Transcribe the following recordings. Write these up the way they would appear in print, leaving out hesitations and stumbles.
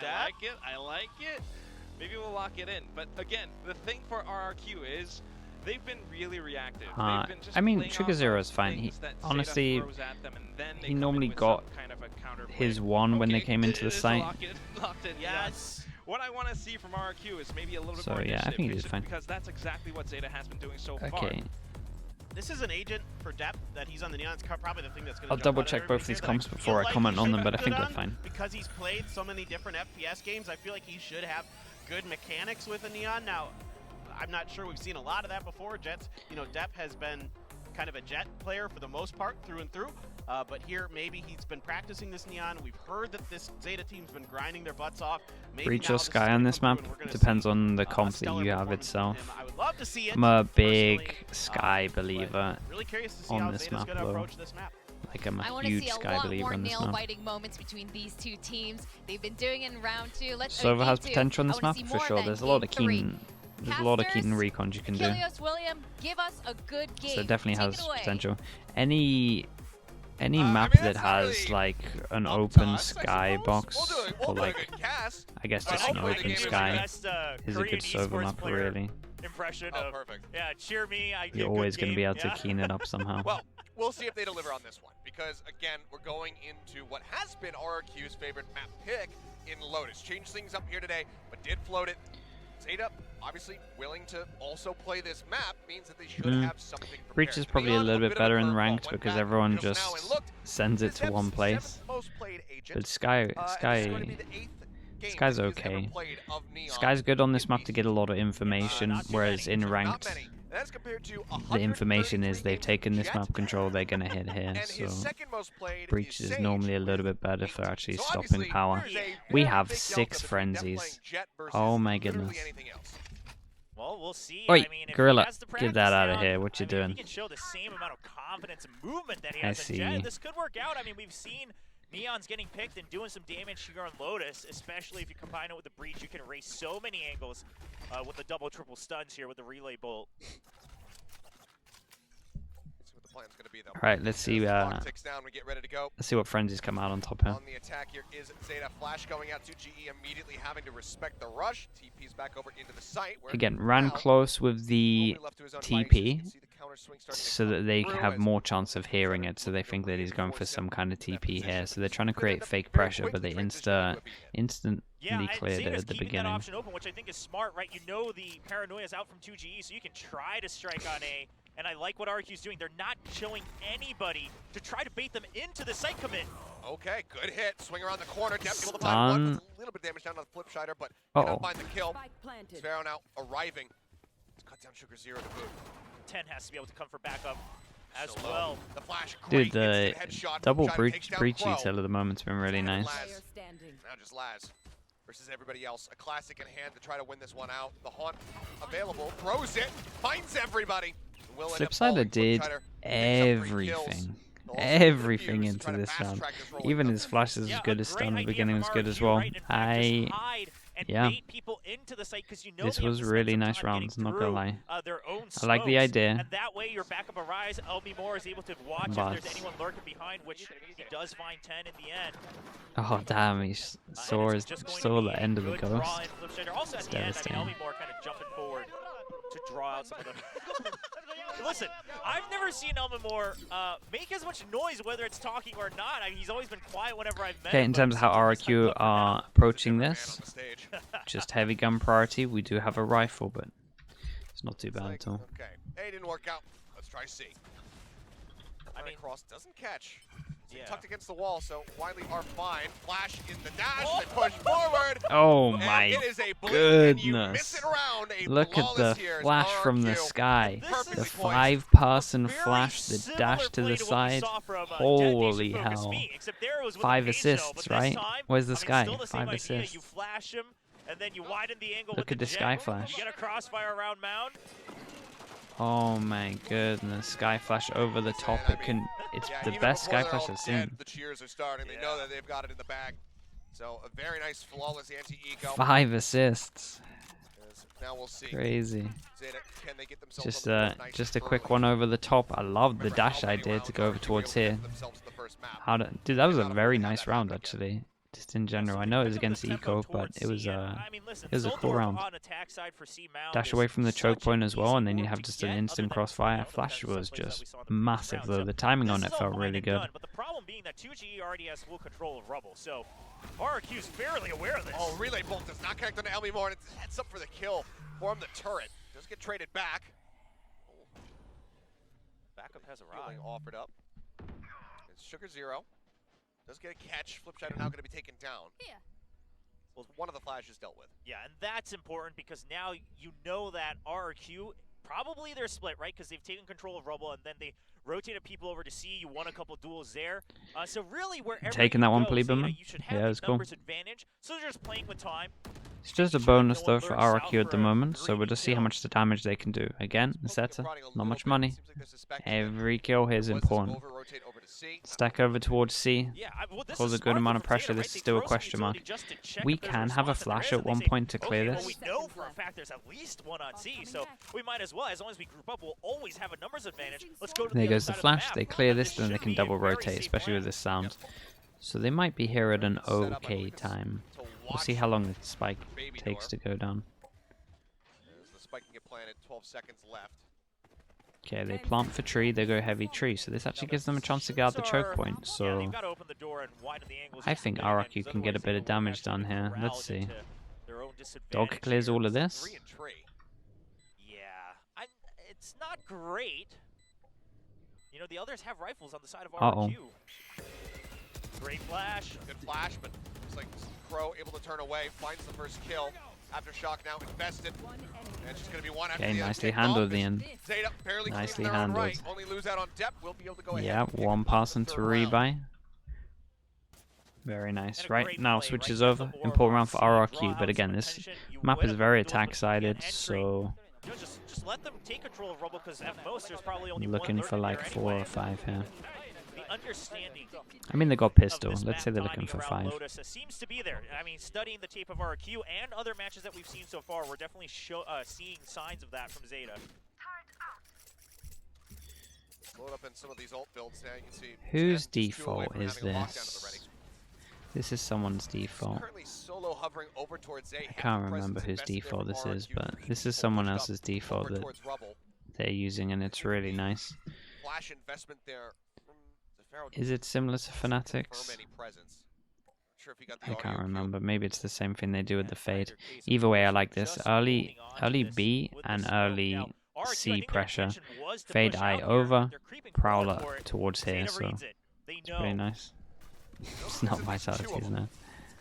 I like it. I like it. Maybe we'll lock it in. But again, the thing for RRQ is they've been really reactive. They've been just I mean, Trigger Zero is fine. He honestly, he normally got his one when they came into the site. Locked in, yes. What I want to see from RRQ is maybe a little bit more yeah, I think he did fine. Because that's exactly what ZETA has been doing so far. Okay. This is an agent for depth that he's on the Neon's probably the thing that's going to I'll double check both these comps before I comment on them, but I think they're fine. Because he's played so many different FPS games, I feel like he should have good mechanics with a Neon. Now, I'm not sure we've seen a lot of that before. Jets, you know, Depp has been kind of a Jet player for the most part, through and through. But here, maybe he's been practicing this Neon. We've heard that this ZETA team's been grinding their butts off. Breach or Sky on this map depends on the comp that you have itself. I'm a big Sky believer on this map, though. Like, I'm a huge Sky believer on this map. Biting moments between these two teams. They've been doing it in round 2. Let's Sova has potential on this map for sure. There's a lot of keen. There's a lot of Keaton recons you can do. William, give us a good game. So it definitely has potential. Any map that has like an open sky box, or like, I guess just an open sky, is a good Sova map, really. Impression of, yeah, cheer me. You're always going to be able to keen it up somehow. Well, we'll see if they deliver on this one, because again, we're going into what has been RRQ's favorite map pick in Lotus. Changed things up here today, but did float it. ZETA, obviously willing to also play this map, means that they should have something prepared. Breach is probably a little bit better in ranked because everyone just sends it to one place. But Sky's okay. Sky's good on this map to get a lot of information, whereas in ranked, the information is they've taken this map control, they're going to hit here. So Breach is normally a little bit better for actually stopping power. We have 6 frenzies. Oh my goodness. Well, we'll see. Wait, I mean, Gorilla, get that out of here. What you doing? He can show the same amount of confidence and movement that he I has see. in Jet. This could work out. I mean, we've seen Neon's getting picked and doing some damage here on Lotus, especially if you combine it with the Breach. You can raise so many angles with the double, triple stuns here with the relay bolt. Alright, let's see let's see what frenzies come out on top here. On the attack here is ZETA. Flash going out to GE, immediately having to respect the rush. TP's back over into the site. Again, ran close with the TP so that they have more chance of hearing it, so they think that he's going for some kind of TP here. So they're trying to create fake pressure, but they instantly cleared it at the beginning. That option open, which I think is smart, right? You know the paranoia is out from 2GE, so you can try to strike on A. And I like what RRQ's doing. They're not showing anybody to try to bait them into the site commit. Okay, good hit. Swing around the corner. Depth able to find one. A little bit of damage down on the flip shider, but cannot find the kill. Sparrow now arriving. Cut down Sugar Zero to boot. 10 has to be able to come for backup as well. The flash, dude, the double breach detail at the moment's been really nice. Now just Laz versus everybody else. A classic in hand to try to win this one out. The haunt available. Throws it. Finds everybody. Flipsider did everything into this round. Even his flash is as good as stun at the beginning was good as well. This was really nice rounds, not gonna lie. I like the idea. And that way your backup arise, LB Moore is able to watch if there's anyone lurking behind, which he does find 10 in the end. Oh damn, he saw the end of the ghost. It's devastating. LB Moore kind of jumping forward to draw out some of them. Listen, I've never seen Elman Moore make as much noise, whether it's talking or not. I mean, he's always been quiet whenever I've met him. Okay, in terms of how RRQ are approaching this, just heavy gun priority. We do have a rifle, but it's not too bad at all. Okay, A didn't work out. Let's try C. I mean, cross doesn't catch. Tucked against the wall, so Wiley are fine. Flash in the dash, they push forward. Oh my goodness. Look at the flash from the sky. The 5-person flash, the dash to the side. Holy hell. 5 assists, right? Where's the sky? 5 assists. Look at the sky flash. Get a crossfire around Mound. Oh my goodness, Sky Flash over the top. It's the best Sky Flash I've seen. The cheers are starting. They know that they've got it in the bag. So a very nice flawless anti-eco. 5 assists. Now we'll see. Crazy. Just a quick one over the top. I love the dash idea to go over towards here. Dude, that was a very nice round actually. Just in general. I know it was against Eco, but it was a cool round. Dash away from the choke point as well, and then you have just an instant crossfire. Flash was just massive though. The timing on it felt really good. But the problem being that 2G already has full control of Rubble, so RRQ is fairly aware of this. Oh, Relay Bolt does not connect on to Elmi more, and it heads up for the kill. Form the turret. Does get traded back. Backup has arrived. Offered up. It's Sugar Zero. Does get a catch. Flip Shadow now going to be taken down. Yeah. Well, one of the flashes dealt with. Yeah, and that's important because now you know that RRQ, probably they're split, right? Because they've taken control of Rubble and then they rotated people over to C. You won a couple duels there. So really, wherever taking that one, Lieberman. You should have Yeah, it's cool. numbers advantage. So they're just playing with time. It's just a bonus though for RRQ at the moment, so we'll just see how much the damage they can do. Again, ZETA, not much money. Every kill here is important. Stack over towards C, cause a good amount of pressure. This is still a question mark. We can have a flash at one point to clear this. We know for a fact there's at least one on C, so we might as well. As long as we group up, we'll always have a numbers advantage. Let's go to There the goes the other side of flash. map. They clear this, then they can double rotate, especially with this sound. So they might be here at an okay time. We'll see how long the spike takes to go down. The spike can get planted. 12 seconds left. Okay, they plant for tree, they go heavy tree, so this actually gives them a chance to guard the choke point, so I think RRQ can get a bit of damage done here. Let's see. Dog clears all of this. Yeah, it's not great. You know, the others have rifles on the side of RRQ. Great flash. Good flash, but looks like Crow able to turn away, finds the first kill. Aftershock now invested. And it's just going to be one after Okay, the nicely handled at the end. ZETA barely Nicely cleans their own handled. right. Only lose out on depth. We'll be able to go Yeah, ahead. one pass into rebuy. Very nice. Right, now switches over. Important round for RRQ, but again, this map is very attack-sided, so just let them take control of Rubble because at most there's probably only looking for like 4 or 5 here. The understanding. I mean, they got pistol. Let's say they're looking for 5. Lotus seems to be there. I mean, studying the tape of RRQ and other matches that we've seen so far, we're definitely seeing signs of that from ZETA. Load up in some of these ult builds now. You can see Whose 10, 2 away default from is having a lockdown at the ready. this? This is someone's default. Currently solo hovering over towards A. I can't remember whose default this is, but this is someone else's default that they're using, and it's really nice. Flash investment there. Is it similar to Fanatics? I can't remember. Maybe it's the same thing they do with the fade. Either way, I like this. Early B and early C pressure. Fade I over, Prowler towards here, so it's pretty nice. It's not vitality, isn't it?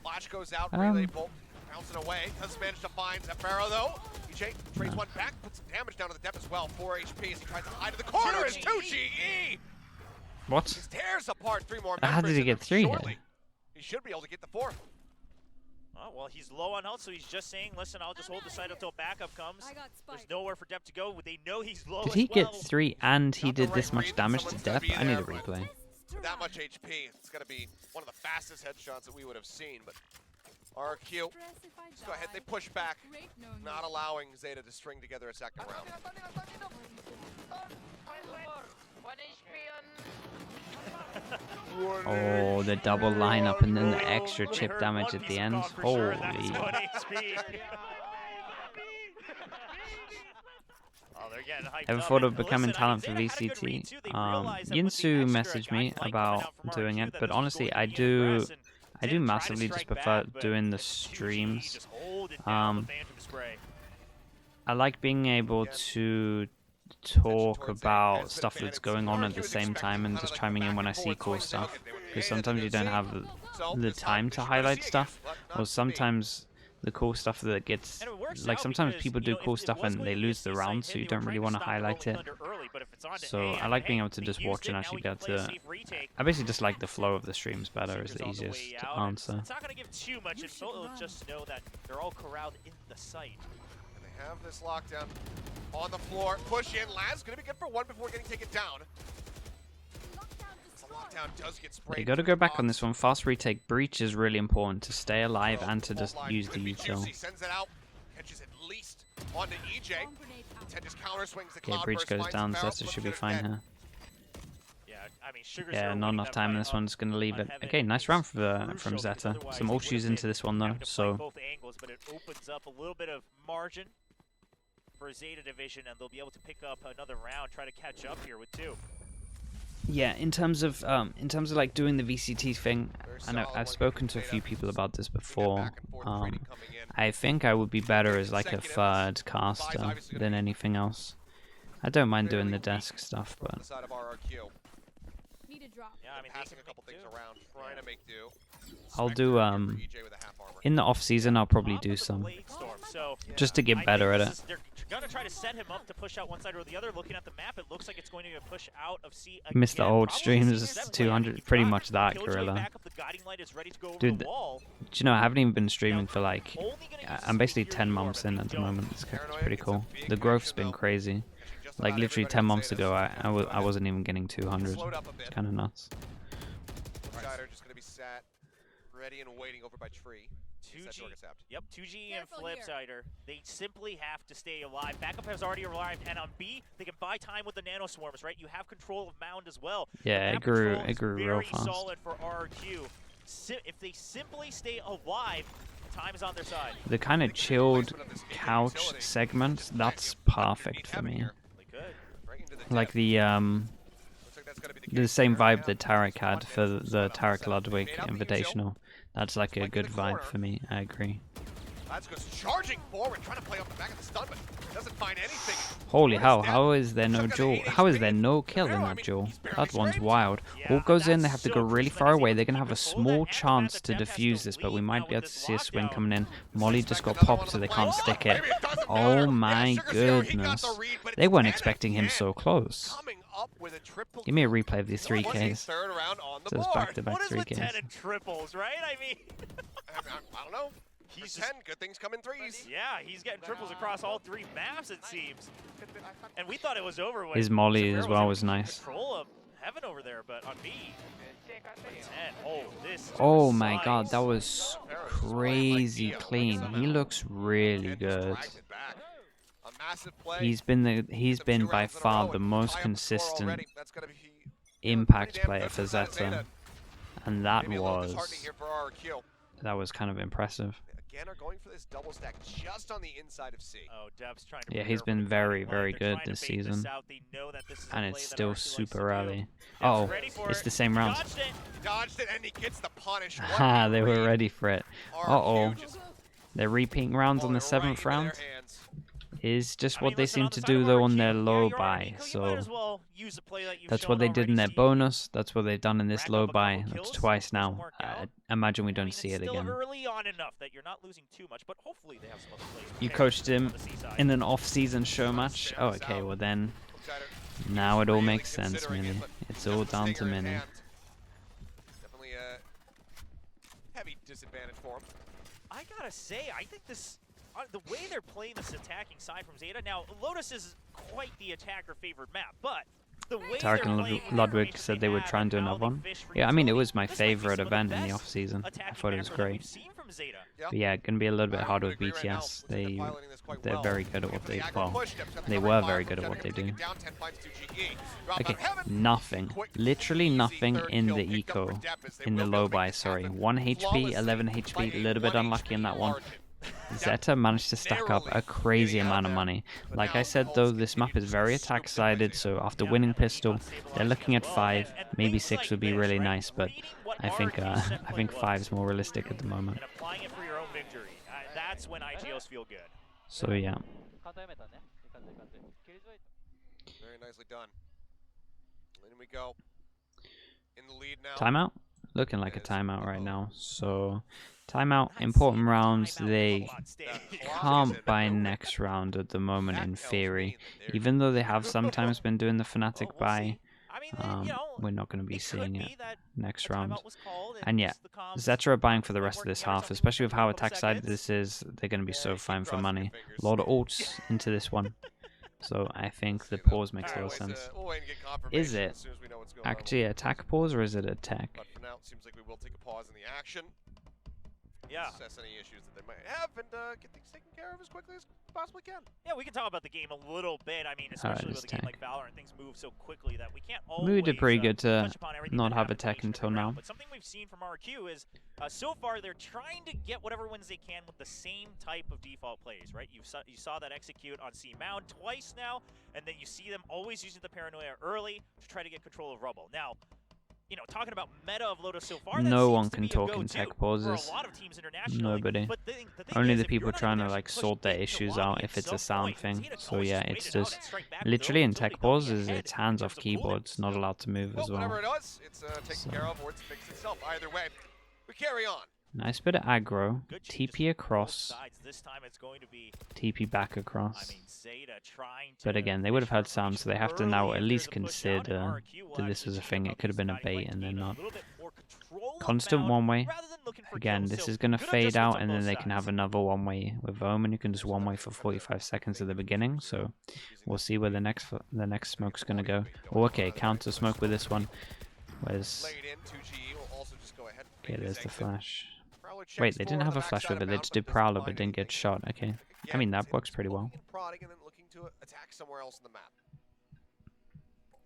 Flash goes out, Relay Bolt bouncing away. Doesn't manage to find Zephyro though. EJ trades one back, puts some damage down to the depth as well. 4 HP as he tries to hide in the corner. Is 2GE! What? He tears apart 3 more How did he get 3 here? He should be able to get the 4th. Oh, well, he's low on health, so he's just saying, listen, I'll just hold the site until backup comes. There's nowhere for depth to go. They know he's low Did he as well. get 3 and he did this much damage to depth? I need a replay. With that much HP, it's going to be one of the fastest headshots that we would have seen, but RRQ, let's go ahead, they push back, not allowing ZETA to string together a second round. Oh, the double lineup and then the extra chip damage at the end. Holy. Ever thought of becoming talent for VCT? Yinsu messaged me about doing it, but honestly, I do massively just prefer doing the streams. I like being able to talk about stuff that's going on at the same time and just chiming in when I see cool stuff, because sometimes you don't have the time to highlight stuff, or sometimes the cool stuff that gets, like, sometimes people do cool stuff and they lose the round, so you don't really want to highlight it. So I like being able to just watch and actually get to, I basically just like the flow of the streams better, is the easiest to answer. It's not going to give too much, it'll just know that they're all corralled in the site. And they have this lockdown on the floor, push in, Laz going to be good for 1 before getting taken down. You got to go back on this one. Fast retake. Breach is really important to stay alive and to just use the util. Okay, breach goes down, ZETA should be fine here. Yeah, I mean, Sugar Yeah, Zero not winning enough that time in fight this up one. Just going to leave on it. Heaven Okay, nice is round crucial from because Zeta. otherwise Some they ult shoes would've into been this one, though. having to fight So both angles, but it opens up a little bit of margin for Zeta Division, and they'll be able to pick up another round, try to catch up here with 2. yeah, in terms of like doing the VCT thing, I know I've spoken to a few people about this before. I think I would be better as like a third caster than anything else. I don't mind doing the desk stuff, but Need a drop. Yeah, I mean, passing a couple things around, trying to make do. I'll do in the off season. I'll probably do some just to get better at it. They're gonna try to set him up to push out one side or the other. Looking at the map, it looks like it's going to be a push out of C again. Missed the old Probably streams, C7 200, pretty much that, Gorilla. Dude, do you know, I haven't even been streaming for like, I'm basically 10 months in at the moment. It's pretty cool. The growth's been crazy. Like literally 10 months ago, I wasn't even getting 200. It's kind of nuts. Outsider just going to be sat, ready and waiting over by Tree. 2G, yep, 2G and Flipsider. They simply have to stay alive. Backup has already arrived, and on B, they can buy time with the nano swarms, right? You have control of Mound as well. Yeah, it grew real fast. Very solid for RRQ. If they simply stay alive, time is on their side. The kind of chilled couch segment, that's perfect for me. Like the same vibe that Tarek had for the Tarek Ludwig Invitational. That's like a good vibe for me. I agree. That's goes charging forward, trying to play off the back of the stun, but doesn't find anything. Holy hell, how is there no duel? How is there no kill in that duel? That one's wild. Ult goes in, they have to go really far away. They're going to have a small chance to defuse this, but we might be able to see a swing coming in. Molly just got popped, so they can't stick it. Oh my goodness. They weren't expecting him so close. Give me a replay of these 3Ks. So it's back-to-back 3Ks. What is with 10 and triples, right? I mean... I don't know. He's 10, good things come in threes. Yeah, he's getting triples across all 3 maps, it seems. And we thought it was over when his Molly as well was nice. Control of Heaven over there, but on B, 10. Oh my god, that was crazy clean. He looks really good. He's been by far the most consistent impact player for Zeta, and that was kind of impressive. Again, are going for this double stack just on the inside of C. Oh, Dev's trying to he's been very, very good this season, and it's still super early. Oh, it's the same round. He dodged it, and he gets the punish. Ha, they were ready for it. Uh-oh. They're repeating rounds on the 7th round. Is just what they seem to do though on their low buy, so that's what they did in their bonus, that's what they've done in this low buy. That's twice now. Imagine we don't see it again. You coached him in an off-season show match? Oh, okay, well then, now it all makes sense, Mini. It's all down to Mini. Definitely a heavy disadvantage for him. I gotta say, I think this... the way they're playing this attacking side from Zeta, now Lotus is quite the attacker-favored map, but the way Tarek and Ludwig said they would try and do another one. Yeah, I mean, it was my favorite event in the off-season. I thought it was great. But yeah, gonna be a little bit harder with BTS. They're very good at what they they were very good at what they do. Okay, nothing, literally nothing in the eco, in the low buy. Sorry, 1 HP, 11 HP, a little bit unlucky in that one. Zeta managed to stack up a crazy amount of money. Like I said though, this map is very attack-sided, so after winning Pistol, they're looking at 5, maybe 6 would be really nice, but I think 5 is more realistic at the moment. That's when IGOs feel good. So yeah. Very nicely done. In we go. In the lead now. Timeout? Looking like a timeout right now, so... Timeout, important rounds, they can't buy next round at the moment in theory. Even though they have sometimes been doing the Fnatic buy, we're not going to be seeing it next round. And yeah, Zeta are buying for the rest of this half, especially with how attack-sided this is, they're going to be so fine for money. A lot of ults into this one. So I think the pause makes a lot of sense. Is it actually attack pause or is it a tech? But for now, it seems like we will take a pause in the action. Yeah. assess any issues that they might have and get things taken care of as quickly as possibly can. Yeah, we can talk about the game a little bit. I mean, especially with a game like Valorant, things move so quickly that we can't always We did pretty good to touch upon everything not that have a happens in tech each and until every now. round. But something we've seen from RRQ is so far they're trying to get whatever wins they can with the same type of default plays, right? You saw that execute on C Mound twice now, and then you see them always using the paranoia early to try to get control of Rubble. Now, you know, talking about meta of Lotus so far, No that one seems to can be a talk in go-to tech for pauses. a lot of teams internationally. Nobody. But the thing Only is, the if people you're not trying gonna to like push sort their into issues lobby out at if it's a some sound point, thing. ZETA's So always yeah, just it's waited out just and strike back with literally in until they tech go pauses, ahead it's hands in off terms of cooldown. keyboards, not allowed to move as Well, well. whatever it was, it's taken care of or it's fixed itself. Either way, we carry on. Nice bit of aggro, Good changes TP from across, both sides. This time it's going to be, TP back I across. mean, ZETA trying to But again, they would have had push sound, so they have to now early at if least there's a push out, and consider RRQ will that this actually was a change thing. up It could have been a deciding bait when and to then gain a not. little bit more control of Constant bound one-way. rather than looking for Again, kills. this So is going to good fade adjustments out, on and then both they can have sides. another one-way with Ohm, and you can just one-way for 45 seconds at the beginning. So we'll see where the next smoke's going to go. Oh, okay, counter smoke with this one. Where's... Laid in, 2GE will also just go ahead and Okay, make there's his the exit. flash. Prowler checks Wait, they door didn't on have the a flash backside over. of They Mount, just but did doesn't Prowler, find but didn't get anything. shot. Okay. I Again, mean, that Zeta's works pretty well. poking and prodding and then looking to attack somewhere else in the map.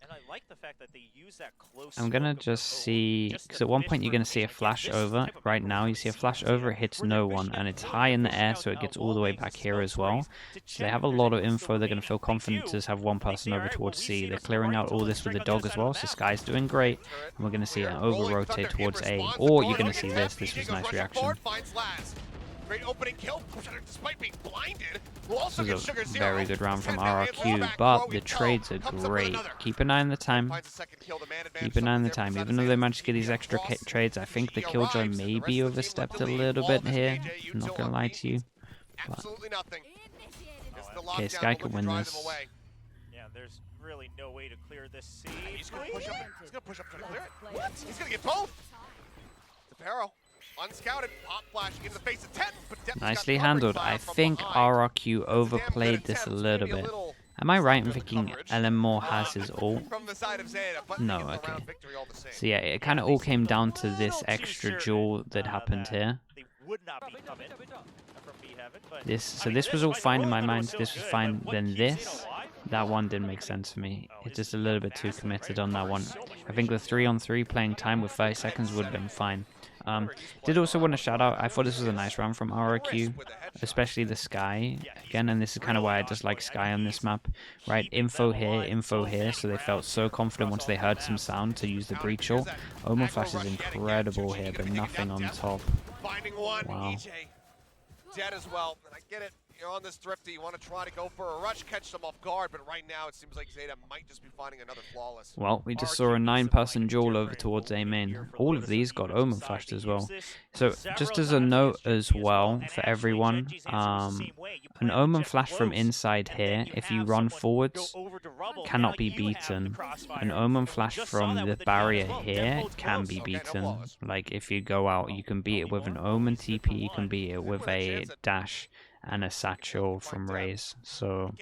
And I like the fact that they use that close I'm gonna smoke of just their own see, just because to at one fish point you're for gonna see a information. flash Again, this over. type of Right micro now, you we've see a seen flash from over, ZETA, it hits where they're no fishing one, out and it's really high in the fishing air, out, so it gets all the way wall back bangs, here smoke as well. screens to So they check have a if there's lot of anyone info. still They're gonna feel remaining. They confident do. to just have one They say, person all over right, well, towards we've C. seen They're us clearing right out all until this with the strike on dog the as other well, side so of the Sky's doing great. Turret And we're gonna see clear. an over Rolling rotate Thunder towards in A, response. or The you're gonna Guardian see gets this. tapped. This EJ was goes nice rushing reaction. forward, finds Laz. Great opening kill. Pushing despite being blinded. Will also This get is Sugar a Zero. very good round from 10 now RRQ, hands back. but Growing the toe. trades are Comes up with great. another. Keep an eye on the time. Finds a second kill. The man advantage. Keep an eye on the Something time. there Even from though the they managed to get side these of extra Cross. trades, I think the GG Killjoy arrives, and the maybe rest of the team overstepped left a to lead. little All bit this here. KJ, I'm not Util gonna on lie beat. to you. Absolutely nothing. It's the Okay, lockdown, Sky but could looking win to drive this. them away. Yeah, there's really no way to clear this C. He's gonna push up. He's gonna push up trying to clear it. What? He's gonna get both. The Pharaoh, unscouted, pop flashing into the face of 10. But Depp's got Nicely coverage handled. file I from think behind. RRQ That's a damn good overplayed this a attempt, little maybe a bit. little Am I right in good thinking coverage. LM Moore has his ult? From the side of ZETA, but No, they get the okay. round victory all the same. So yeah, it kind of they all came seemed a down to this little too extra certain, duel that happened that here. They would not be coming from B Heaven, but This, I so mean, this was all fight, the fine in my rolling thunder mind. so This was good, fine. but what Then keeps this, it alive? that one didn't make sense for me. Oh, It's this just a is little bit too massive, committed right? on that one. So much I think the 3-on-3 playing time with 5 seconds would have been fine. Did also want to shout out, I thought this was a nice round from RRQ, especially the Sky. Again, and this is kind of why I just like Sky on this map. Right, info here, so they felt so confident once they heard some sound to use the breach ult. Omen Flash is incredible here, but nothing on top. Finding one, Wow. EJ dead as well. And I get it. You're on this thrifty. You want to try to go for a rush, catch them off guard, but right now it seems like ZETA might just be finding another flawless. Well, we just saw a 9-person duel over towards A main. All of these got Omen Flashed as well. So, just as a note as well for everyone, an Omen Flash from inside here, if you run forwards, cannot be beaten. An Omen Flash from the barrier here can be beaten. Like, if you go out, you can beat it with an Omen TP, you can beat it with a dash and a satchel from Raze. So,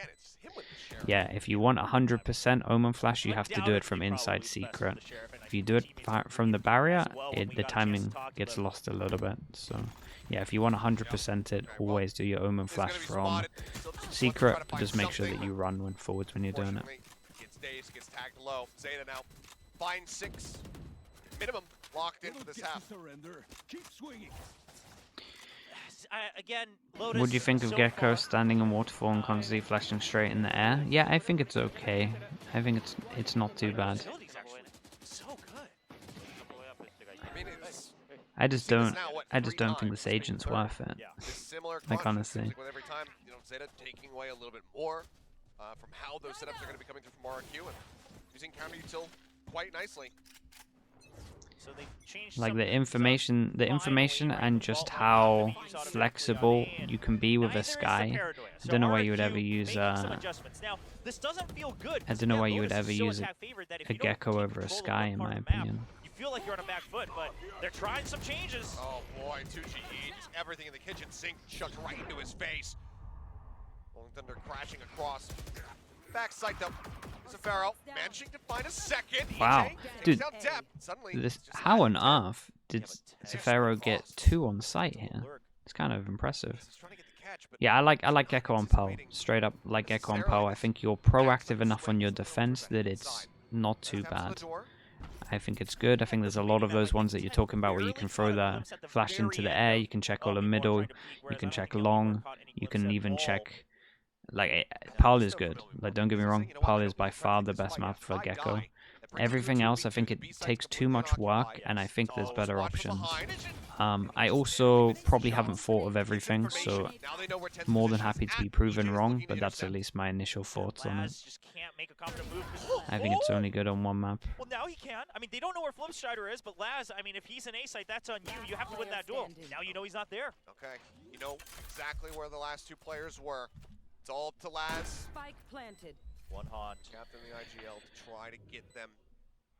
yeah, if you want 100% Omen Flash, you have to do it from inside Secret. If you do it from the barrier, the timing gets lost a little bit. So, yeah, if you want 100% it, always do your Omen Flash from Secret, but just make sure that you run when forwards when you're doing it. Gets dazed, gets tagged low. ZETA now finds 6 minimum locked in for this half. Again, Lotus, What do you think of so Gecko far, standing in waterfall and constantly flashing straight in the air? Yeah, I think it's okay. I think it's not too bad. Utility's actually so good. I mean, it's I just don't three think times this agent's third. worth it. Yeah. this similar Like, concept. honestly. Seems like with every time, you know, ZETA taking away a little bit more from how those setups are going to be coming through from RRQ and using counter util quite nicely. So they changed Like some the things up information finally, and right? just Well, how automatically use flexible on A, you can be with neither a is the Sky. paranoia. I don't know why you would RRQ ever use making some adjustments. Now, this doesn't feel good, I 'cause don't know again, why you would Lotus ever is so use attack-favored that if a you don't Gecko take over a control of Sky, one in part my of the map, opinion. you feel like you're on a back foot, but they're trying some changes. Oh boy, 2GE, just everything in the kitchen sink chucked right into his face. Rolling Thunder crashing across. Backside though, is a Pharaoh managing to find a second. Wow. EJ takes Dude, down Depp. Suddenly, This just how has on earth did Zafiro get 2 on site here? It's kind of impressive. Yeah, I like Gecko on Pearl. Straight up like Gecko on Pearl. I think you're proactive enough on your defense that it's not too bad. I think it's good. I think there's a lot of those ones that you're talking about where you can throw the flash into the air, you can check all the middle, you can check long, you can even check... Like, Pearl is good. Like, don't get me wrong, Pearl is by far the best map for Gecko. Everything else, I think it takes too much work, and I think there's better options. I also probably haven't thought of everything, so more than happy to be proven wrong, but that's at least my initial thoughts on it. I think it's only good on one map. Well, now he can. I mean, they don't know where Flipstrider is, but Laz, I mean, if he's an A-site, that's on you. You have to win that duel. Now you know he's not there. Okay, you know exactly where the last 2 players were. It's all up to Laz. Spike planted. One haunt. Captain the IGL to try to get them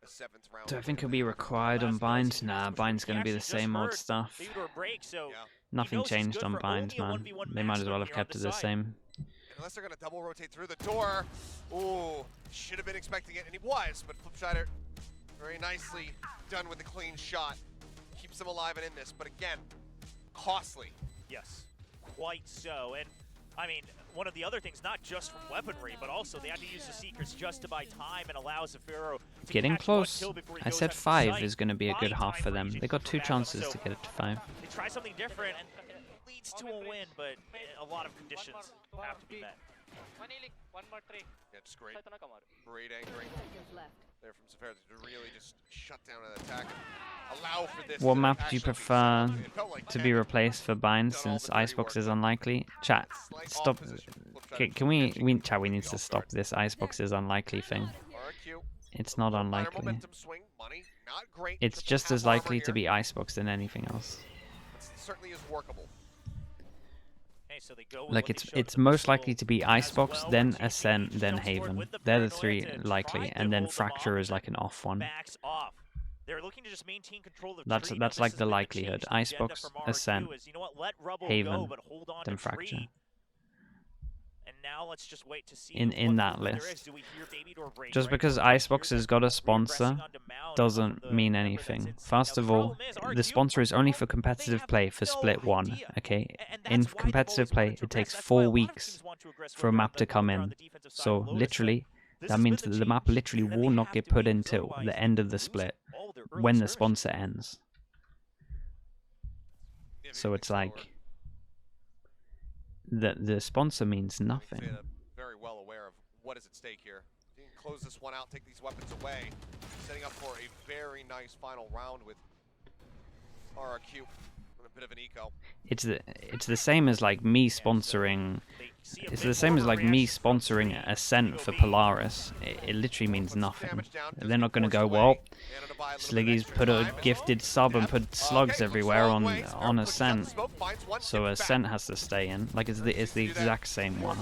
a 7th round. Do I think he'll be required on Bind? Nah, Bind's going to be the same old stuff. Nothing changed on Bind, man. They might as well have kept it the same. Unless they're going to double rotate through the door. Ooh, should have been expecting it, and he was, but Flipstrider very nicely done with a clean shot. Keeps them alive and in this, but again, costly. Yes, quite so. And I mean, one of the other things, not just from weaponry, but also they have to use the Seekers just to buy time and allow Zafiro to getting close. I said 5 is going to be a good half for them. They got 2 chances to get it to 5. They try something different, and it leads to a win, but a lot of conditions have to be met. Yeah, just great. Great anchoring there from Zafiro to really just shut down an attack. Allow for this. What map do you prefer to be replaced for Bind, since Icebox is unlikely? Chat, stop. Can we chat, we need to stop this Icebox is unlikely thing. It's not unlikely. It's just as likely to be Icebox than anything else. Certainly is workable. Like, it's most likely to be Icebox, then Ascent, then Haven. They're the 3 likely, and then Fracture is like an off one. They're looking to just maintain control of that's like the likelihood. Icebox, Ascent, Haven, then Fracture. And now let's just wait to see in that list. Just because Icebox has got a sponsor doesn't mean anything. First of all, the sponsor is only for competitive play for Split 1, okay? In competitive play, it takes 4 weeks for a map to come in. So literally, that means that the map literally will not get put until the end of the split, when the sponsor ends. So it's like... The sponsor means nothing. Very well aware of what is at stake here. You can close this one out, take these weapons away, setting up for a very nice final round with RRQ with a bit of an eco. It's the same as like me sponsoring. It's the same as like me sponsoring Ascent for Polaris. It literally means nothing. They're not gonna go, well, Sliggy's put a gifted sub and put slugs everywhere on Ascent, so Ascent has to stay in. Like, it's the exact same one.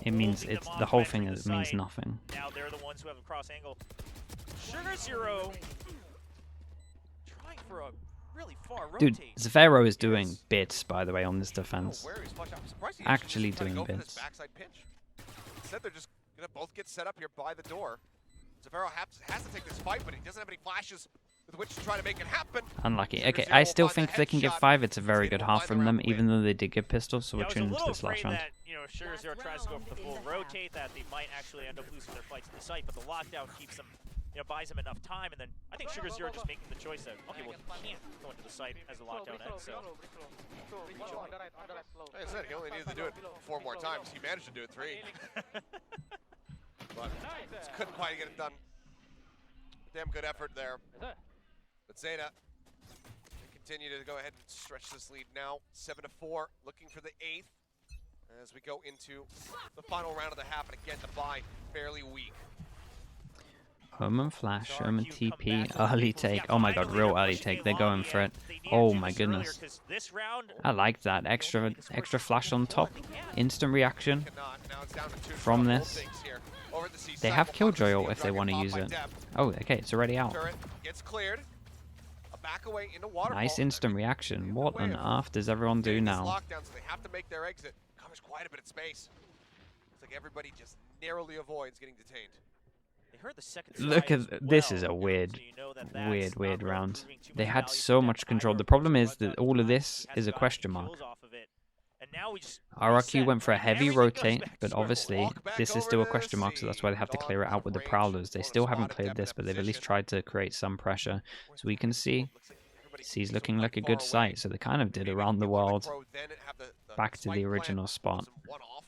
It means the whole thing means nothing. Now they're the ones who have a cross angle. Sugar Zero trying for a really far rotate. Dude, Zafiro is doing bits, by the way, on this defense. Actually doing bits. Instead, they're just gonna both get set up here by the door. Zafiro has to take this fight, but he doesn't have any flashes with which to try to make it happen. Unlucky. Okay, I still think they can get 5. It's a very good half from them, even though they did get pistols, so we're tuning into this last round. That, you know, Sugar Zero tries to go for the full rotate, that they might actually end up losing their fights to the site, but the lockdown keeps them, you know, buys them enough time, and then I think Sugar Zero just making the choice that, okay, well, he can't go into the site as the lockdown ends, so... Like I said, he only needed to do it 4 more times. He managed to do it 3. But just couldn't quite get it done. Damn good effort there. But ZETA continue to go ahead and stretch this lead now. 7-4, looking for the 8th as we go into the final round of the half. And again, the bye fairly weak. Omen flash, Omen TP, early take. Oh my god, real early take. They're going for it. Oh my goodness. I like that. Extra flash on top. Instant reaction from this. They have Killjoy ult if they want to use it. Oh, okay, it's already out. Nice instant reaction. What on earth does everyone do now? They have to make their exit. Covers quite a bit of space. It's like everybody just narrowly avoids getting detained. They heard the second Look strike at as this well, is a weird, so you know that that's weird not really round. proving too They much had value so for much Dep control. either. The problem First is blood that all of time, this he has is a gotten question mark. kills off of it. And now we just RRQ reset, went for a and heavy everything goes rotate, back to but square one. obviously Walk back this is over still a to question mark, so that's why they have to Dawn clear it with out with the range. Prowlers. They Wanna still spot haven't if cleared Dep in this, that but they've at least position. tried to create some pressure. So we can see Looks like everybody C's keeps looking them like a quite good far away. sight, so they kind of did Maybe around the get one world Crow, then have the back to spike the plant, original spot. some one-off.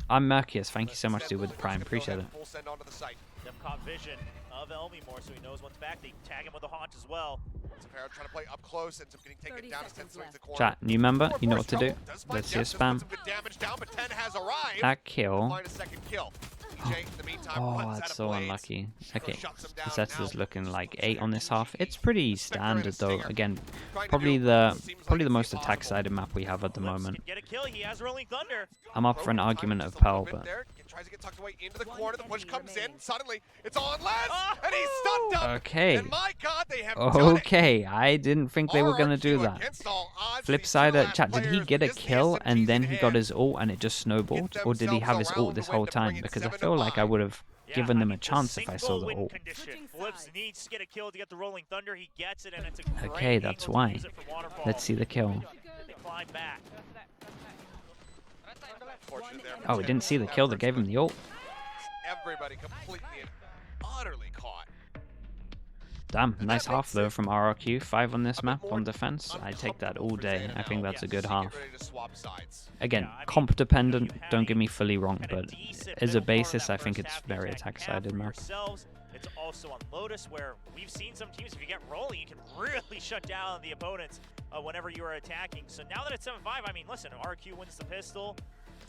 I'm Mercius, thank you so much, Instead, dude, with the Lotus Prime. gonna go Appreciate ahead it. and full send onto the site. Dep caught vision of Elmimore, so he knows what's back. They tag him with a haunt as well. Tefero trying to play up close, ends up getting taken down as 10 swings the corner. Chat, new member, you know what to do. Does find Let's see a Dep, does put spam. some good damage down, but 10 has arrived. That To kill. find a second kill. DJ, in the meantime, Oh, runs out that's of so blades. unlucky. Okay, Shuts him down ZETA's now. looking like 8 on this half. It's pretty standard though. Again, Trying to probably do the what seems probably like the most it's impossible. attack-sided map we have at the Lips moment. can get a kill. He has Rolling Thunder. I'm up for an Crow argument timing of just a little Pearl, bit but there. It tries to get tucked away into the corner. The push comes in. Suddenly, it's on Les, and he's stunned up. okay, And my God, they have done it. okay. I didn't think they were gonna do RRQ that. against all odds. Flip These side, two last chat. Did he players get a with this kill and then SMGs he in got hand. his ult and it just snowballed, or did he have his ult this whole time? Because I feel like I would have given them a chance if I saw the win ult. condition. Flips needs to get a kill to get the Rolling Thunder. He gets it, and it's a great Okay, that's angle to why. use it for Waterfall. Let's see the kill. They climb back. Fortunate there for Oh, we Ted. didn't see the kill that gave him the ult. Everybody completely and utterly caught. Damn, nice half though from RRQ. 5 on this map on defense. I take that all day. I think that's a good half. Get ready to swap sides. Again, Yeah, I mean, comp dependent, you had don't a get me fully wrong, Kinda but decent as a middle part of basis, that I think first it's half. very You take half attack-sided for map. yourselves. It's also on Lotus, where we've seen some teams, if you get rolling, you can really shut down the opponents whenever you are attacking. So now that it's 7-5, I mean, listen, RQ wins the pistol.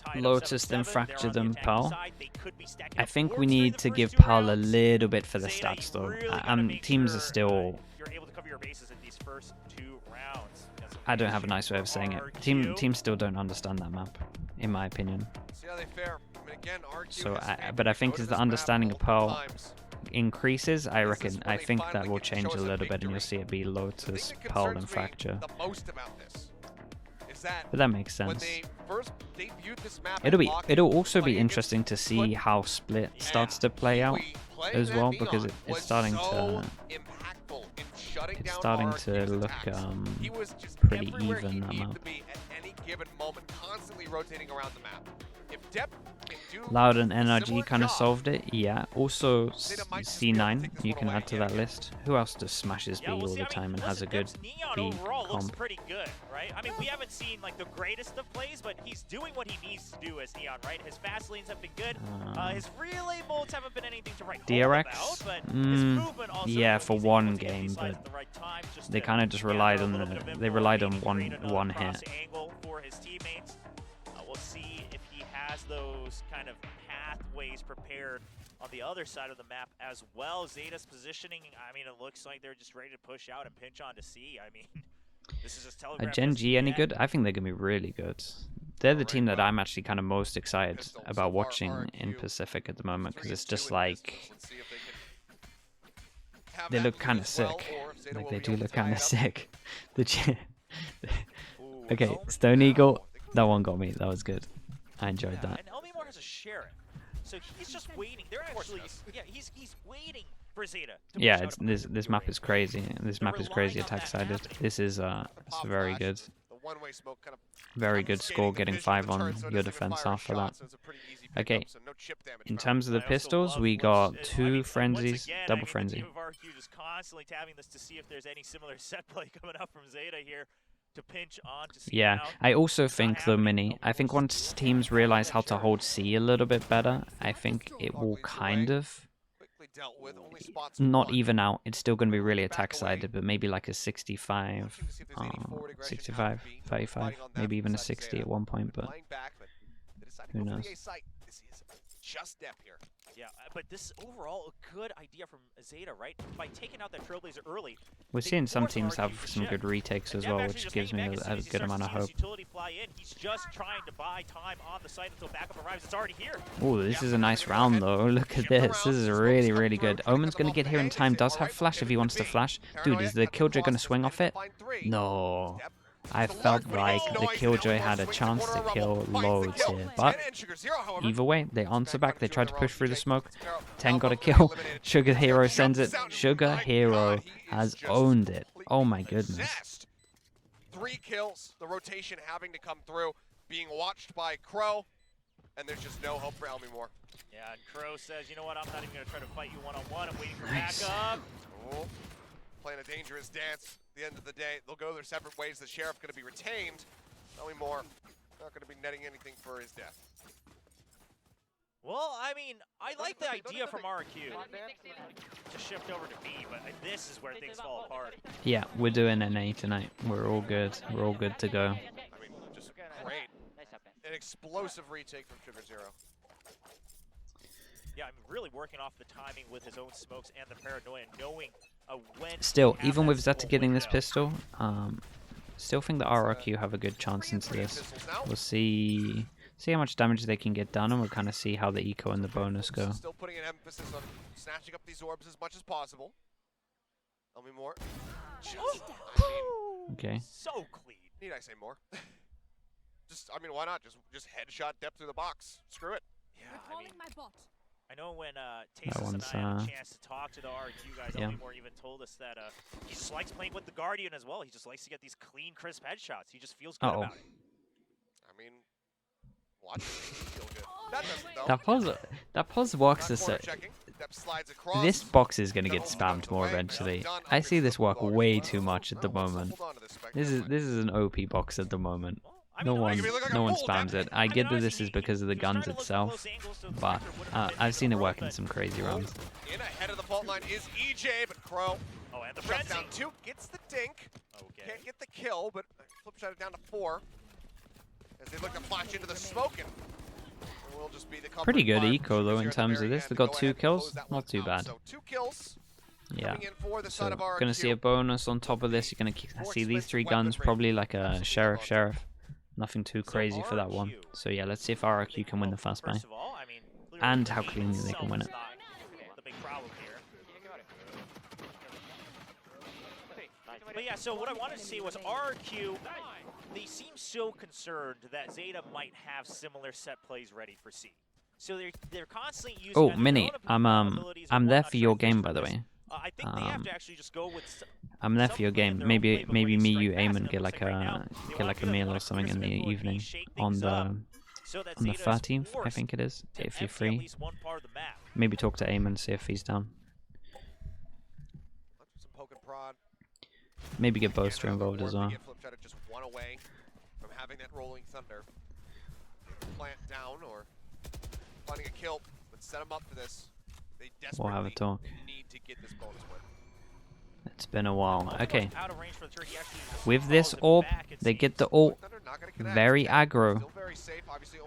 tied up Lotus 7-7, then they're fractured on the them attacking Pearl. side. They could be stacking I up think we orbs during need the to first give two Pearl a rounds. little bit for the Zeta, stats you though. really gotta make Teams sure, are still. you're able to cover your bases in these first 2 rounds. I don't have a nice way of saying it. Teams still don't understand that map, in my opinion. See how they fare. I mean, again, RQ So, has but I think go to as the this map understanding of multiple Pearl times. increases, I This is reckon, when I they think finally that will get to change show a us a little bit, and you'll victory. see it be The Lotus, thing that Pearl, and concerns me Fracture. the most about this is that But that makes when sense. they first debuted this map, It'll also be interesting to see how Split starts to play out as well, because it's starting to look pretty even, that map. At any given moment, constantly rotating around the map. If Dep can do Loud and a similar NRG kind of job, solved it, yeah. Also, Zeta might just be able to C9, take this you one can away add to yet that again. list. Who else does smashes B Yeah, we'll all see. the I mean, time and has a listen, good Dep's Neon B overall looks comp? pretty good, right? I mean, we haven't seen like the greatest of plays, but he's doing what he needs to do as Neon, right? His fast lanes have been good. His relay bolts haven't been anything to write home DRX? about, but his movement also, Yeah, when for he's able one to get game, these slides but at the right time, just they to kind of just gather relied a on little bit of they info, relied on maybe create another one cross hit. angle for his teammates. We'll see if he has those kind of pathways prepared on the other side of the map as well. Zeta's positioning, I mean, it looks like they're just ready to push out and pinch on to C. I mean, this is just Are telegraphed. Gen as G you any get. good? I think they're gonna be really good. They're the team that I'm actually kind of most excited Pistol. about So far, watching in RRQ Pacific at the moment, because 3 it's and 2 just in like pistols. Let's see if they can have they that look lead kind of as well, sick. or if Zeta Like will they be do able to look tie kind it of up. sick. The Ooh, okay, Elmimore Stone now. Eagle, that one got me. That was good. I enjoyed Yeah, that. and Elmimore has a Sheriff, so he's just waiting. They're actually, yeah, he's waiting for Zeta. To Yeah, push it's, out this map is crazy. This They're map is crazy relying on that attack-sided. happening. This is it's very Pop good. flash, the one-way smoke kind of Very good unscathed score, the getting vision 5 of the on turret, so it your doesn't even defense fire a after shot, that. so it's a pretty easy Okay, pickup, so no chip damage in found. terms of the I also pistols, love we Flips. got I mean, 2 once frenzies, again, I double mean, the frenzy. team of RQ just constantly tabbing this to see if there's any similar set play coming up from Zeta here to pinch on to see Yeah, now. I also It's not think though, happening. Mini, I think once teams realize how to hold C a little bit better, I think it will kind of Quickly dealt with, only spots not one. even out. It's still going to be really Back away. attack-sided, but maybe like a 65, Looking to see if there's any forward aggression 65, out to be 35, fighting on that maybe even a side of 60 Zeta. at one point, but Flying back, but they decided who to go for knows? the A site. This is just Dep here. Yeah, but this is overall a good idea from Zeta, right? By taking out that Trailblazer early. we're they seeing some force teams RQ have to some shift. good retakes And as Dep well, actually which just gives hanging me back as soon a as he good starts amount to of see his hope. utility fly in. He's just trying to buy time on the site until backup arrives. It's already here. Oh, this is a nice round though. Look at this. This is really, really good. Omen's going to get here in time. Does have flash if he wants to flash. Dude, is the Killjoy going to swing off it? No. I felt like the Killjoy had a chance to kill Loads here, but either way, they answer back. They tried to push through the smoke. 10 got a kill. Sugar Hero sends it. Sugar Hero has owned it. Oh my goodness. 3 kills, the rotation having to come through, being watched by Crow, and there's just no hope for Elmimore. Yeah, and Crow says, you know what, I'm not even going to try to fight you one-on-one. I'm waiting for backup. Oh, playing a dangerous dance. At the end of the day, they'll go their separate ways. The Sheriff going to be retained. Elmimore not going to be netting anything for his death. Well, I mean, I like the idea from RRQ to shift over to B, but this is where things fall apart. Yeah, we're doing NA tonight. We're all good. We're all good to go. I mean, just great. An explosive retake from Sugar Zero. Yeah, I'm really working off the timing with his own smokes and the paranoia, knowing when. Still, even with ZETA getting this pistol, still think the RRQ have a good chance into this. We'll see how much damage they can get done, and we'll kind of see how the eco and the bonus go. Still putting an emphasis on snatching up these orbs as much as possible. Elmimore. Okay. So clean. Need I say more? I mean, why not? Just headshot depth through the box. Screw it. Yeah, I know when Tasis and I had a chance to talk to the RRQ guys, Elmimore even told us that he just likes playing with the Guardian as well. He just likes to get these clean, crisp headshots. He just feels good about it. I mean, watch it. Feel good. That doesn't, though. That pause box is so... This box is going to get spammed more eventually. I see this work way too much at the moment. This is an OP box at the moment. No one spams it. I get that this is because of the guns itself, but I've seen it work in some crazy runs. In ahead of the fault line is EJ, but Crow and the shuts down 2, gets the dink. Okay. Can't get the kill, but flip shot it down to 4 as they look to flash into the smoke. And will just be the pretty good eco though in terms of this. They got 2 kills, not too bad. So 2 kills. Yeah, so gonna see a bonus on top of this. You're gonna see these 3 guns, probably like a sheriff. Nothing too crazy for that one. So yeah, let's see if RRQ can win the fast buy. And how cleanly they can win it. The big problem here. But yeah, so what I wanted to see was RRQ, they seem so concerned that ZETA might have similar set plays ready for C. So they're constantly using... Oh, Mini, I'm there for your game, by the way. I think they have to actually just go with... I'm there for your game. Maybe me, you, Eamon get like a meal or something in the evening on the 13th, I think it is, if you're free. Maybe talk to Eamon, see if he's down. Maybe get Boaster involved as well. Just one away from having that rolling thunder. Plant down or finding a kill, but set him up for this. They we'll have a talk. Need to get this bonus win. It's been a while. Okay. With this orb, they get the ult. Very aggro.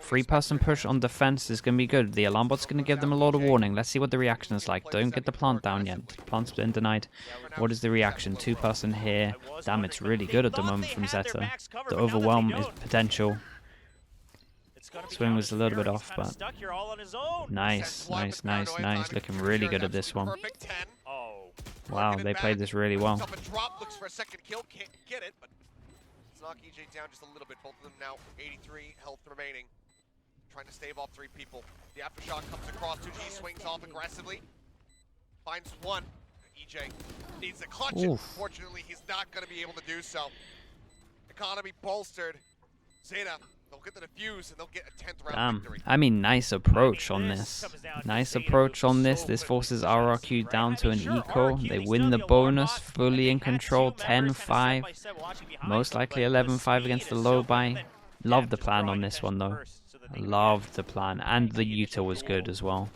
3-person push on defense is going to be good. The alarm bot's going to give them a lot of warning. Let's see what the reaction is like. Don't get the plant down yet. Plant's been denied. What is the reaction? 2-person here. Damn, it's really good at the moment from ZETA. The overwhelm is potential. Swing was a little bit off, but nice. Looking really good at this one. Wow, they played this really well. Looks for a second kill, can't get it, but let's knock EJ down just a little bit. Both of them now 83 health remaining. Trying to stave off 3 people. The aftershock comes across, 2G swings off aggressively. Finds 1. EJ needs to clutch it. Fortunately, he's not going to be able to do so. Economy bolstered. ZETA, they'll get the defuse and they'll get a 10th round victory. I mean, nice approach on this. Nice approach on this. This forces RRQ down to an eco. They win the bonus, fully in control, 10-5. Most likely 11-5 against the low buy. Love the plan on this one though. Loved the plan. And the Utah was good as well.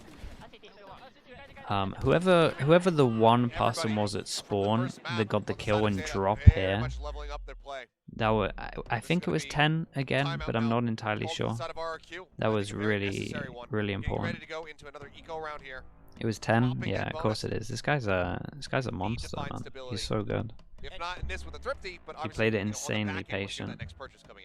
Whoever the one person was at spawn that got the kill and drop here, I think it was 10 again, but I'm not entirely sure. That was really important. It was 10? Yeah, of course it is. This guy's a monster, man. He's so good. If not in this with a thrifty, but he played it insanely patient.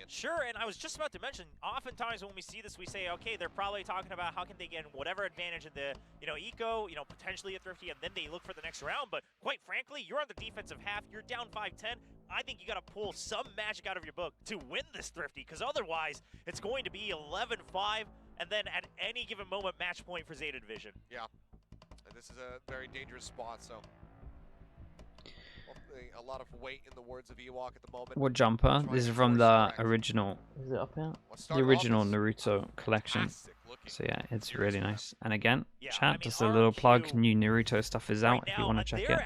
Sure, and I was just about to mention, oftentimes when we see this, we say, okay, they're probably talking about how can they get whatever advantage in the, eco, potentially a thrifty, and then they look for the next round. But quite frankly, you're on the defensive half, you're down 5-10. I think you got to pull some magic out of your book to win this Thrifty, because otherwise it's going to be 11-5, and then at any given moment, match point for Zeta Division. Yeah, and this is a very dangerous spot, so a lot of weight in the words of Ewok at the moment. What jumper? This is from the original. Is it up here? The original Naruto collection. So yeah, it's really nice. And again, chat, just a little plug. New Naruto stuff is out if you want to check it.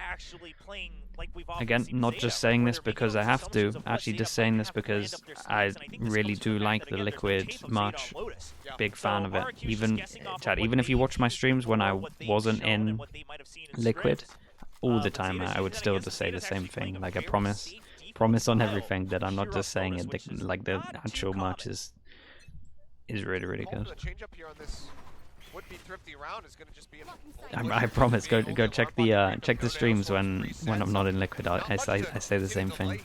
Again, not just saying this because I have to. Actually, just saying this because I really do like the Liquid merch. Big fan of it. Even chat, even if you watch my streams when I wasn't in Liquid, all the time I would still just say the same thing. Like I promise on everything that I'm not just saying it. Like the actual merch is really, really good. I promise. Go check the streams when I'm not in Liquid. I say the same thing.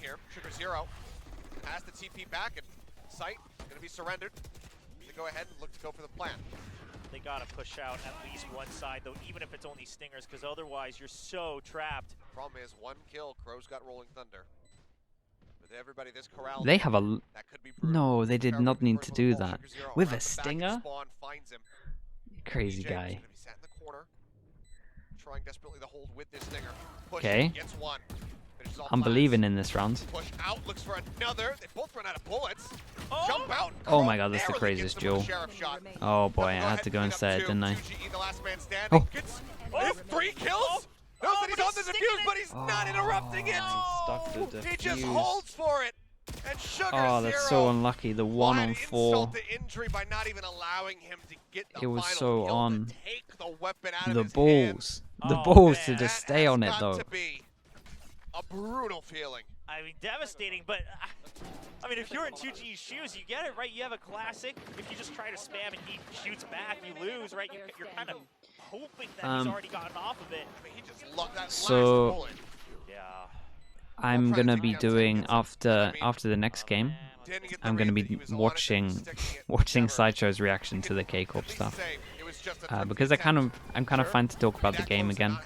Has the TP back and Sight gonna be surrendered. They go ahead and look to go for the plant. They gotta push out at least one side though, even if it's only stingers, because otherwise you're so trapped. Problem is 1 kill. Crow's got Rolling Thunder. With everybody this corral, they have a that could be no. They did not need to do that with a stinger. Crazy guy. Trying desperately to hold with this stinger. Okay. I'm believing in this round. Push out, looks for another. They both run out of bullets. Oh, Jump out. Oh my god, that's the craziest duel. Oh boy, I had to go and say it, didn't I? Oh. It's 3 kills. Knows that he's on the defuse, but he's not interrupting it. Stuck the He just defuse. holds for it. And Sugar Oh, that's so unlucky. The 1 on 4. By not even allowing him to get the It was final so kill on. to take the weapon out of The his balls. hand. The Oh, balls man, to just stay on it Got though. to be a brutal feeling. I mean, devastating, but I mean, if you're in 2G's shoes, you get it, right? You have a classic. If you just try to spam and he shoots back, you lose, right? You're kind of hoping that he's already gotten off of it. I mean, he just loved that So- last bullet. Yeah. I'm gonna be doing after the next game. Didn't get the I'm gonna read that be he was wanting to stick it. watching Sideshow's reaction to the K-Corp stuff. It was just a Because I'm kind of fine to talk about the game again,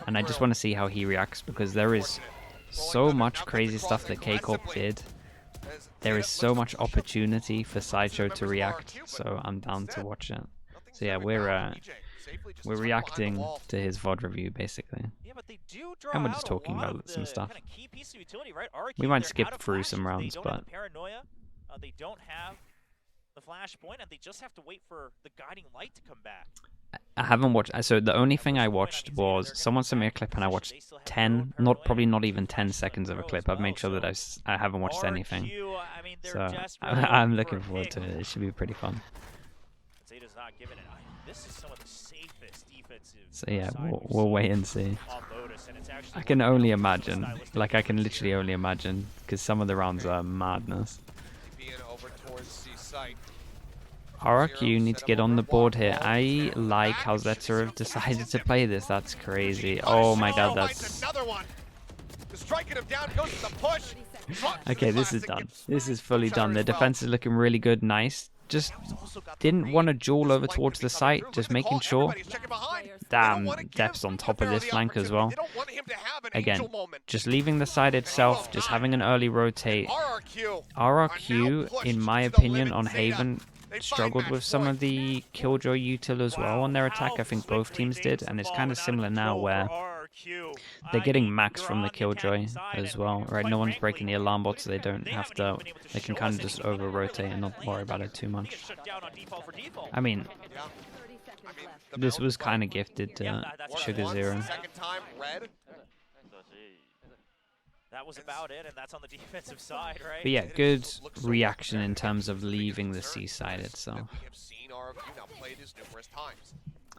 and I just want to see how he reacts because there is so much crazy stuff that K-Corp did. There is so much opportunity for Sideshow to react, so I'm down to watch it. So yeah, we're reacting to his VOD review basically. Yeah, but they do draw And we're just out talking a lot about of some the stuff. kinda key piece of utility, right? RRQ, We might they're skip out of through flash. some rounds, they don't have but the paranoia. They don't have the flash point, and they just have to wait for the guiding light to come back. I haven't watched. So the only thing I watched was someone sent me a clip, and I watched 10, probably not even 10 seconds of a clip. I've made sure that I haven't watched anything. I mean, they're So just really I'm for looking a forward pick. to it. It should be pretty fun. Zeta's not giving it. This is some of the safest defensive. So yeah, side we've we'll seen wait and see. on Lotus, and it's actually I can working only out imagine. stylistic Like I can defense. literally only imagine because some of the rounds are madness. being over towards C-Site. RRQ need to get on the board here. I like how Zeta have decided to play this. That's crazy. Oh my god, that's... Another one. Striking him down, goes to the push. Okay, this is done. This is fully done. Their defense is looking really good. Nice. Just didn't want to duel over towards the site. Just making sure. Damn, Depth's on top of this flank as well. Again, just leaving the side itself. Just having an early rotate. RRQ, in my opinion, on Haven, struggled with some of the Killjoy util as well on their attack. I think both teams did, and it's kind of similar now where they're getting max from the Killjoy as well, right? No one's breaking the alarm bot, so they don't have to. They can kind of just over rotate and not worry about it too much. I mean, this was kind of gifted to Sugar Zero. That was about it, and that's on the defensive side, right? But yeah, good reaction in terms of leaving the C side itself.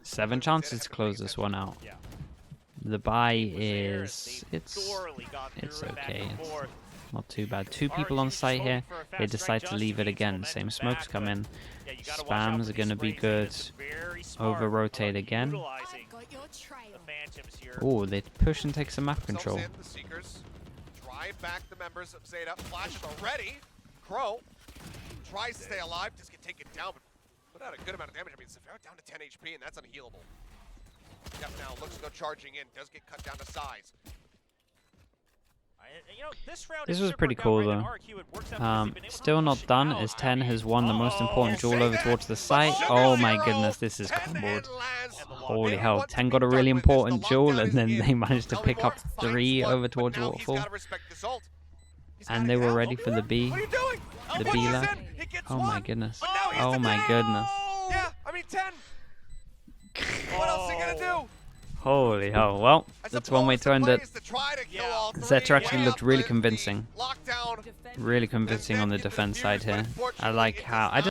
7 chances to close this one out. The buy is it's okay. It's not too bad. 2 people on site here. They decide to leave it again. Same smokes come in. Spams are gonna be good. Over rotate again. Oh, they push and take some map control. Drive back the members of Zeta. Flashes already. Crow tries to stay alive. Just get taken down, but put out a good amount of damage. I mean, Severa down to 10 HP, and that's unhealable. Yep, now looks to go charging in. Does get cut down to size. You know, This was pretty cool though. Still not done as 10 has won the most important duel over towards the site. Oh my goodness, this is comboed. Holy hell, 10 got a really important duel and then they managed to pick up 3 over towards Waterfall. And they were ready for the B. The B lag. Oh my goodness. Oh my goodness. Yeah, I mean 10. What else are you gonna do? Holy hell. Well, that's one way to end it. ZETA actually looked really convincing. Really convincing on the defense side here. I like how...